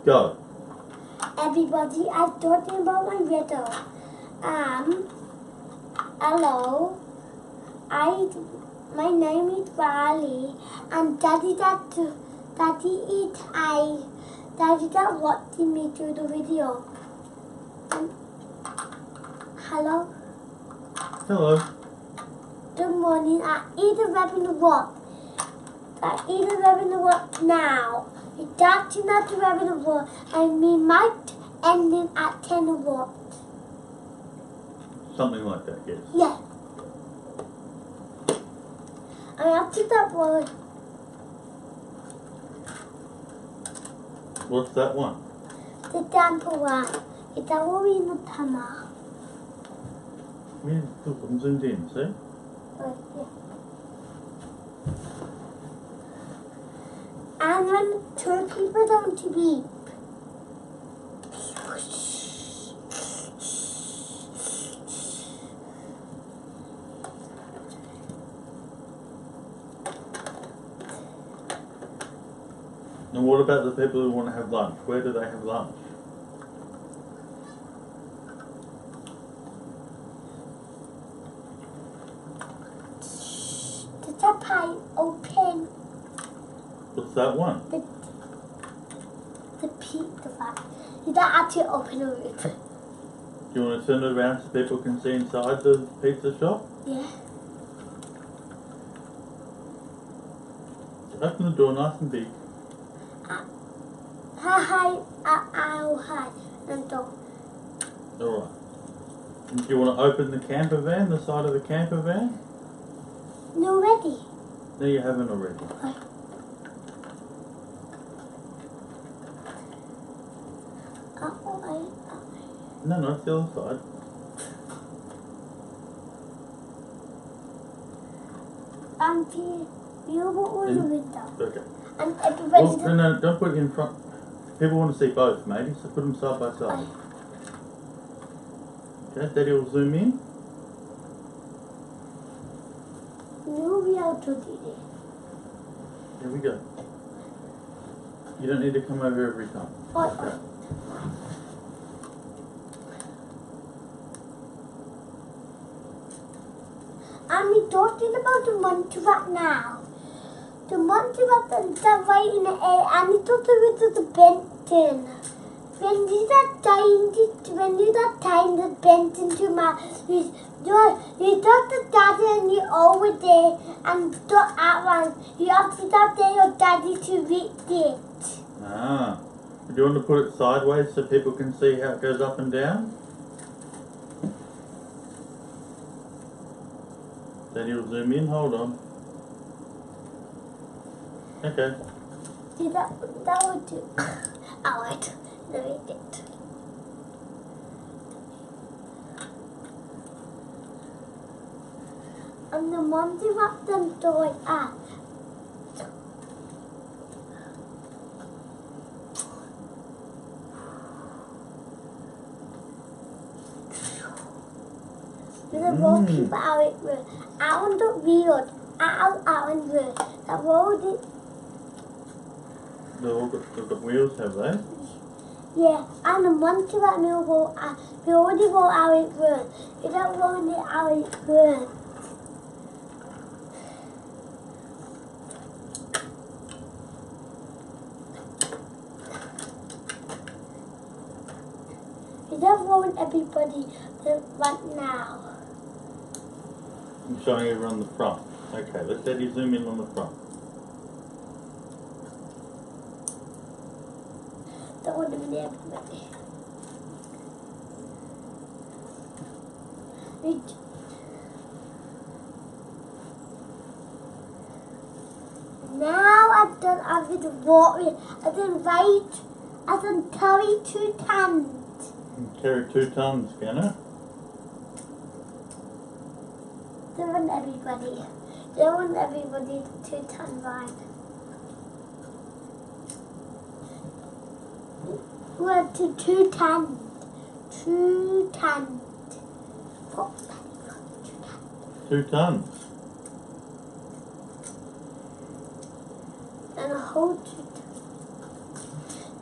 Go. Everybody, I'm talking about my riddle. Hello. My name is Riley, and Daddy Dad watching me through the video. Hello. Hello. Good morning. I eat a rabbit what? I eat a rabbit what now? It's actually not a rabbit what, and we might end it at 10 o'clock. Something like that, yes. Yeah. And after that one. What's that one? The damper one. It's all in the summer. Yeah, look, I'm zoomed in, see? Right, yeah. And when two people don't beep. And what about the people who want to have lunch? Where do they have lunch? The pie open. What's that one? The pizza bag. You don't actually open it. Do you want to turn it around so people can see inside the pizza shop? Yeah. Open the door nice and big. Hi. And door. Alright. And do you want to open the camper van, the side of the camper van? No, ready. No, you haven't already. Okay. No, it's the other side. You open the window. Okay. And everybody. Well, no, don't put it in front. People want to see both, matey, so put them side by side. Okay, Daddy will zoom in. No, we are to do it. Here we go. You don't need to come over every time. Okay. And we're talking about the monkey right now. The monkey right that right in the air, and it's also with the Benton. When you that time the Benton to my you got the daddy and you over there and got that one. You have to tell your daddy to read it. Ah. Do you want to put it sideways so people can see how it goes up and down? Then you'll zoom in, hold on. Okay. See that would do. Alright, let me get it. And the monkey wrapped them toy up. The road people out it road. Out on the road. Out on the road. The road is. They've got wheels, have they? Yeah, and the monkey that we already roll out it road. We don't roll it out it road. We don't roll everybody right now. I'm showing everyone the front. Okay, let's Daddy zoom in on the front. Don't want to be everybody. Now I've done the water. I've done right. I've done carry 2 tons. Carry 2 tons, can it? Don't want everybody. Don't want everybody 2 ton ride. We're to 2 tons. 2 tons. 2 tons. And a whole 2 tons.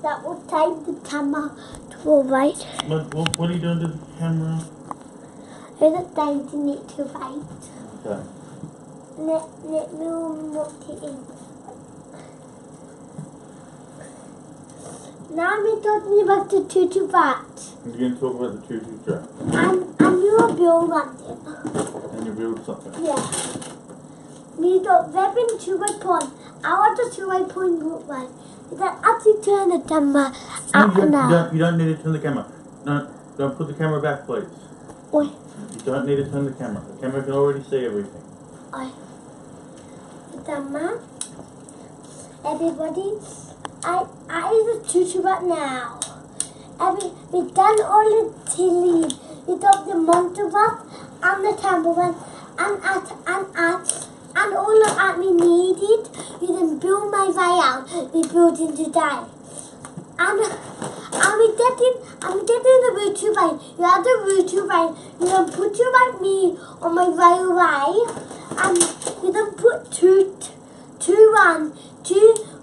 That will take the camera to the right. What are you doing to the camera? It's changing it to right. Okay. Let me remote it in. Now I'm talking about the tutu rat. You're going to talk about the tutu trap. And you will build something. And you build something. Yeah. We got weapon 2 point. I want the 2 point group right. You can actually turn the camera up now. You don't need to turn the camera. No, don't put the camera back, please. Oi. You don't need to turn the camera. The camera can already see everything. Oi. The camera. Everybody, I the tutu right now. We done all the chili. We got the monster rat and the cameraman and all of that we needed. We then build my way out. We built it today. And we getting the route to right. You have the route to right. You then put you like me on my railway. And you then put two.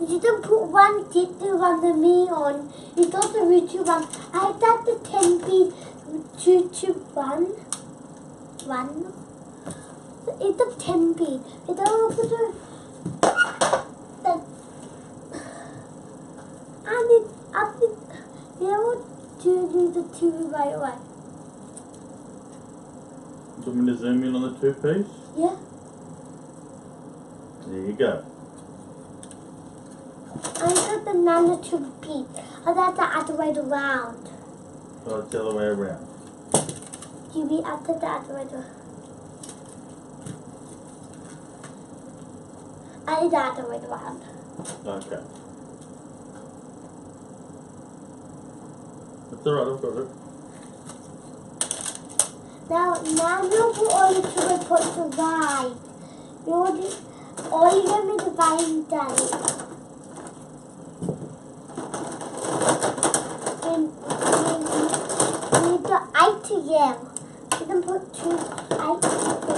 You then put one tip to run the me on. You got the route to run. I got the 10 feet to run. One. It's a 10 feet. You don't put the you know to do the 2 right away. Do you want me to zoom in on the 2-piece? Yeah. There you go. I got the Nan and 2-piece. I got the other way around. So it's the other way around. You be after the other way around. I did the other way around. Okay. That's alright, I've got it. Now we'll put all the 2 points to right. All you get me to find that. We need the 8 again. We can put 2 8 together.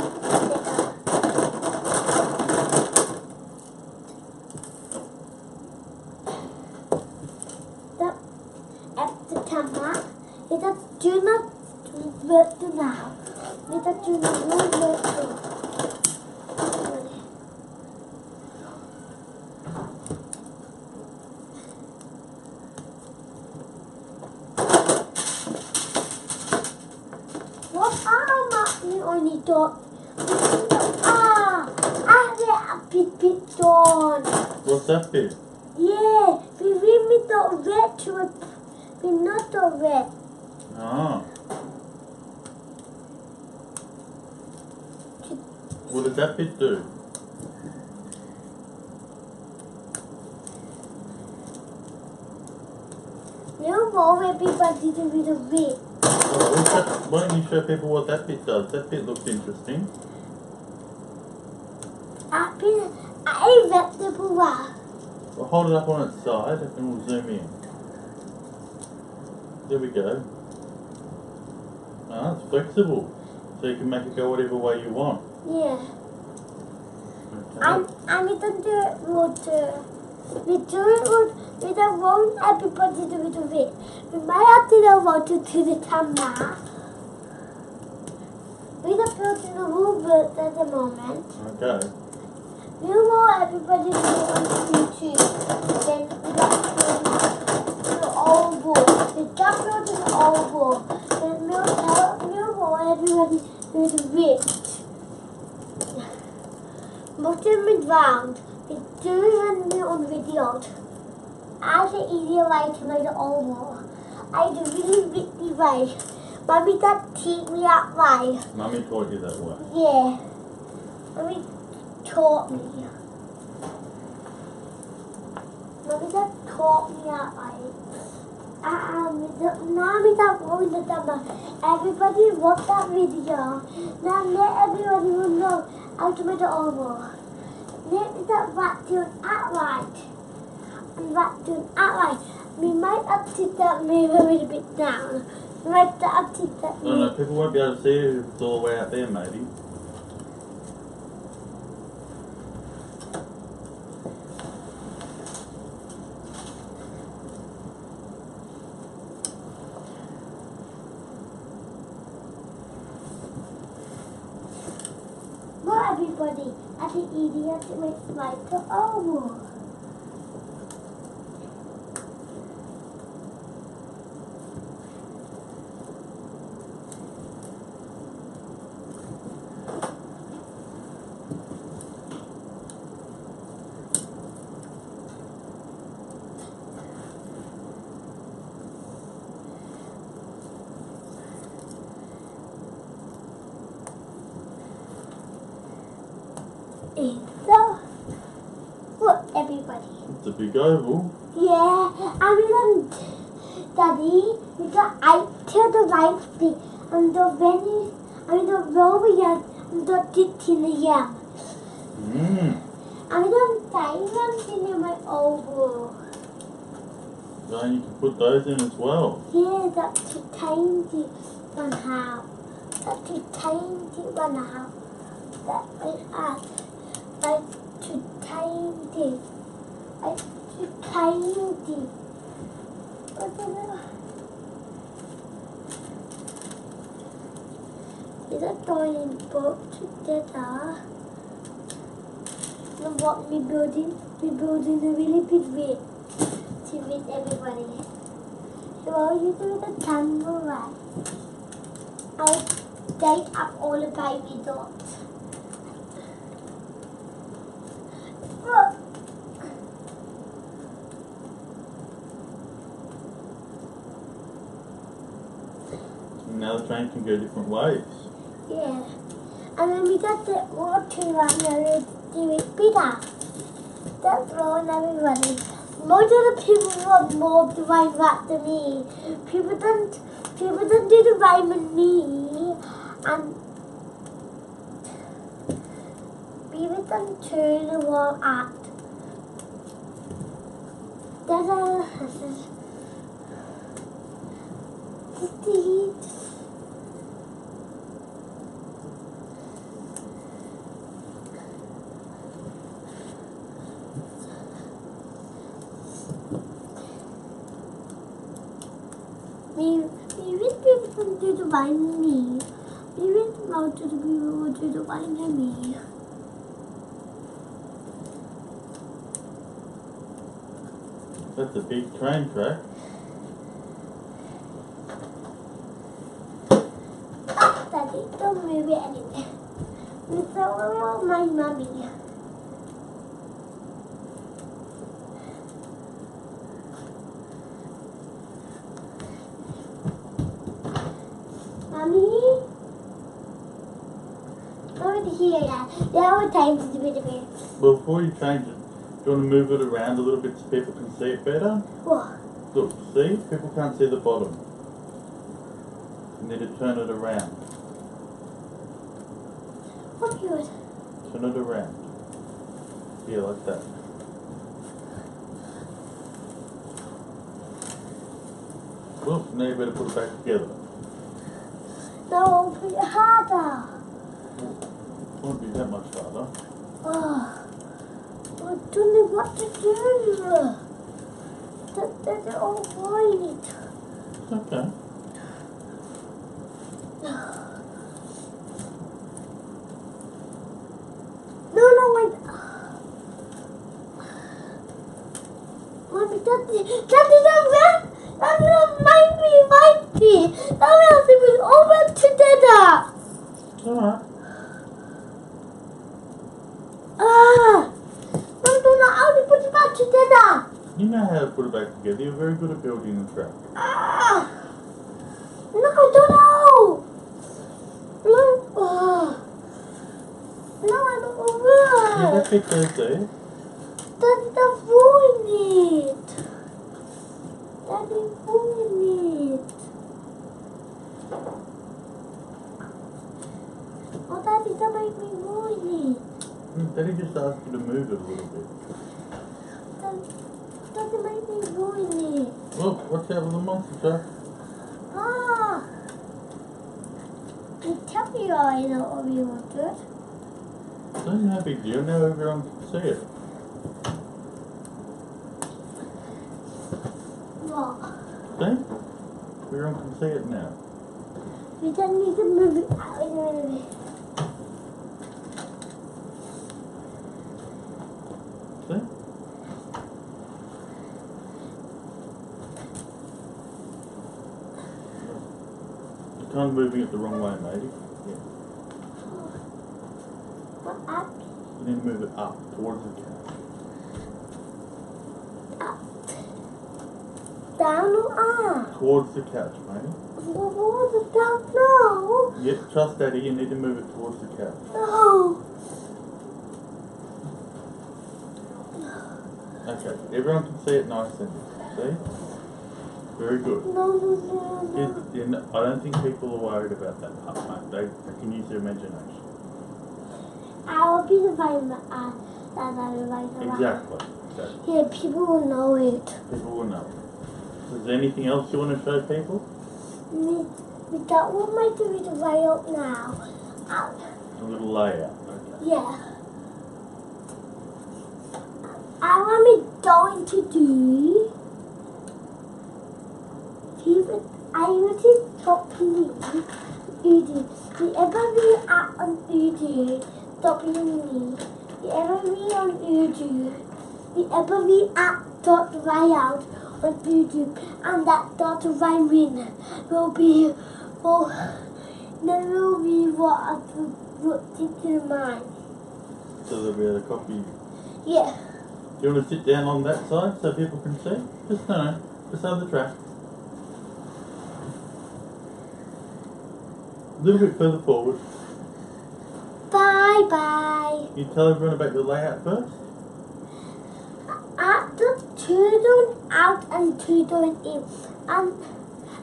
The camera. It does do not work now. It does do not work. What are you only dot? I have a bit done. What's that bit? Yeah, we really got red to a. We not the red. Ah. What did that bit do? No more everybody to be the red. Why don't you show people what that bit does? That bit looks interesting. I read the book. Well, hold it up on its side and we'll zoom in. There we go. Ah, it's flexible. So you can make it go whatever way you want. Yeah. Okay. And we don't do it with we do it with, we don't want everybody to do it. We might have to do water to the camera. We don't building the whole boat at the moment. Okay. We want everybody to do it on YouTube. Then we got the old wall. We got building the old wall. Then we'll want everybody to do it. Bottom and round. We do it on videos. As an easier way to make the old wall. I do really way. Mummy got teach me that way. Mummy taught you that way? Yeah. Mummy taught me. Mummy got taught me that way. Now we got going to them. Everybody watch that video. Now let everybody know how to make the old wall. Let me that rat doing that right. And rat doing that right. We might have to that move a little bit down. We might have to that No, no, people won't be able to see it if it's all the way out there, maybe. everybody. At the eating at the makes my over. Look, everybody. It's a big oval. Yeah, and then Daddy, we got eight to the right thing, and the venny, and the rover and the tit in the yam. And we got diamonds in my oval. So you can put those in as well. Yeah, that's too tiny one half. That's too tiny one half. That I ask. Like too tiny. Like too tiny. Is that going both together? And what we building? We're building a really big rig to meet everybody. So while you do the camera right, I'll date up all the baby dots. Look. Now the train can go different ways. Yeah. And then we got the water right now to do it bigger. That's all everybody. Most of the people want more of the rhyme rap than me. People don't do the rhyme with me. And people don't turn the wall act. There's we wish people can do the rhyme with me. We wish most of the people will do the rhyme with me. That's a big train track. Daddy, don't move it anywhere. It's all my mummy. Mommy? Over here, yeah. There are times it's a bit of it. Well, before you change it, do you want to move it around a little bit so people can see it better? What? Look, see? People can't see the bottom. You need to turn it around. What good? Turn it around. Yeah, like that. Well, now you better put it back together. No, put it harder. It won't be that much harder. Oh, I don't know what to do. That's all right. It's okay. No, wait. Mommy, Daddy, don't make me mighty. That means it was over together. It's alright. No, don't know how to put it back together. You know how to put it back together. You're very good at building the track. No, I don't know. No, I don't know why. Yeah, that's it right there. Daddy ruined it. Daddy ruined it. Oh, Daddy, don't make me ruin it. Daddy just asked you to move it a little bit. Daddy make me ruin it. Well, watch out with the monster truck. You tell me I know what you wanted. It's no big deal. Now everyone can see it. What? See? Everyone can see it now. We don't need to move it out of the way. kind of moving it the wrong way, maybe. Yeah. What up? You need to move it up towards the couch. Up. Down or up? Towards the couch, maybe. Towards the couch? No. Yep, trust Daddy, you need to move it towards the couch. No. Okay, everyone can see it nice and see? Very good. No. I don't think people are worried about that part, mate. They can use their imagination. I'll be the right that I right. Exactly. Yeah, people will know it. People will know. Is there anything else you want to show people? We don't want my to read the layout now. A little layout, okay. Yeah. I want me going to do. I want to talk to you. Udu. The ever be out on Udu. Stop being me. The ever be on Udu. The ever be at dot layout on Udu. And that dot right win will be never will be what I put into mind. So they'll be able to copy. Yeah. Do you want to sit down on that side so people can see? Just no, just on the track. A little bit further forward. Bye bye. You tell everyone about your layout first? At the two doing out and two doing in. And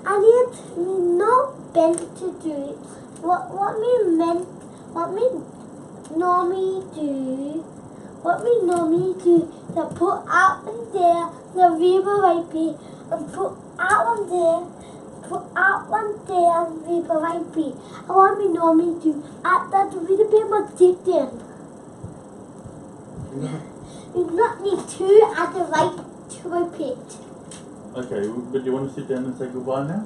it's not meant to do it. What we normally do to put out and there the river right there and put out on there and river right there. And what we normally do at that little bit more distance. You not need two at the right to repeat. Okay, but you want to sit down and say goodbye now?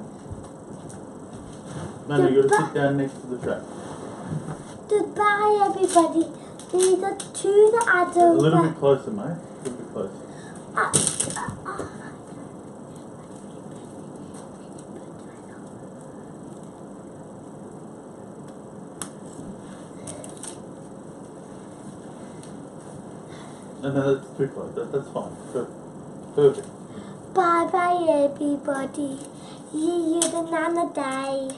No, you got to sit down next to the track. Goodbye, everybody. These are two that I A don't little bit closer, mate. A little bit closer. No, that's too close. That's fine. Perfect. Bye bye, everybody. See you the Nan and Pa.